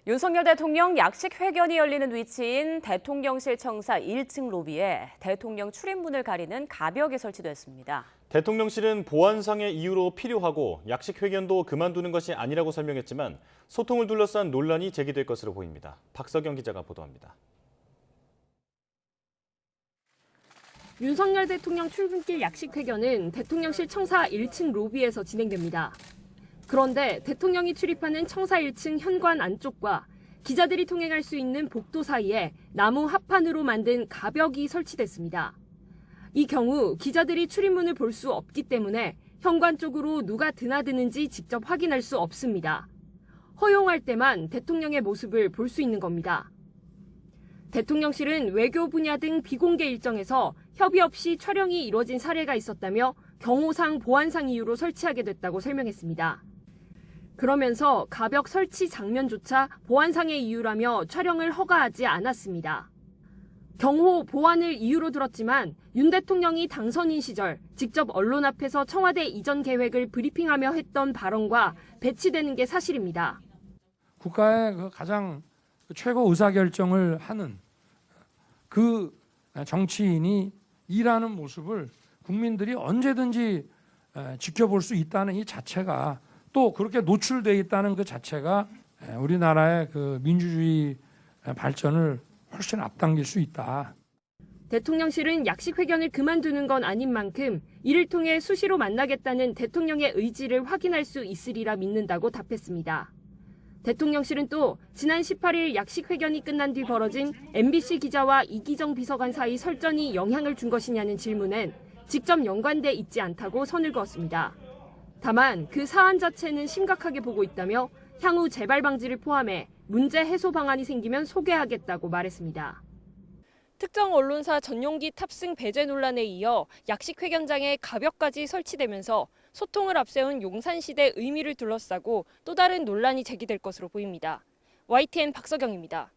윤석열 대통령 약식 회견이 열리는 위치인 대통령실 청사 1층 로비에 대통령 출입문을 가리는 가벽이 설치됐습니다. 대통령실은 보안상의 이유로 필요하고 약식 회견도 그만두는 것이 아니라고 설명했지만 소통을 둘러싼 논란이 제기될 것으로 보입니다. 박석영 기자가 보도합니다. 윤석열 대통령 출근길 약식 회견은 대통령실 청사 1층 로비에서 진행됩니다. 그런데 대통령이 출입하는 청사 1층 현관 안쪽과 기자들이 통행할 수 있는 복도 사이에 나무 합판으로 만든 가벽이 설치됐습니다. 이 경우 기자들이 출입문을 볼 수 없기 때문에 현관 쪽으로 누가 드나드는지 직접 확인할 수 없습니다. 허용할 때만 대통령의 모습을 볼 수 있는 겁니다. 대통령실은 외교 분야 등 비공개 일정에서 협의 없이 촬영이 이뤄진 사례가 있었다며 경호상 보안상 이유로 설치하게 됐다고 설명했습니다. 그러면서 가벽 설치 장면조차 보안상의 이유라며 촬영을 허가하지 않았습니다. 경호, 보안을 이유로 들었지만 윤 대통령이 당선인 시절 직접 언론 앞에서 청와대 이전 계획을 브리핑하며 했던 발언과 배치되는 게 사실입니다. 국가의 가장 최고 의사결정을 하는 그 정치인이 일하는 모습을 국민들이 언제든지 지켜볼 수 있다는 이 자체가 또 그렇게 노출되어 있다는 그 자체가 우리나라의 그 민주주의 발전을 훨씬 앞당길 수 있다. 대통령실은 약식 회견을 그만두는 건 아닌 만큼 이를 통해 수시로 만나겠다는 대통령의 의지를 확인할 수 있으리라 믿는다고 답했습니다. 대통령실은 또 지난 18일 약식 회견이 끝난 뒤 벌어진 MBC 기자와 이기정 비서관 사이 설전이 영향을 준 것이냐는 질문엔 직접 연관돼 있지 않다고 선을 그었습니다. 다만 그 사안 자체는 심각하게 보고 있다며 향후 재발 방지를 포함해 문제 해소 방안이 생기면 소개하겠다고 말했습니다. 특정 언론사 전용기 탑승 배제 논란에 이어 약식 회견장에 가벽까지 설치되면서 소통을 앞세운 용산시대 의미를 둘러싸고 또 다른 논란이 제기될 것으로 보입니다. YTN 박석영입니다.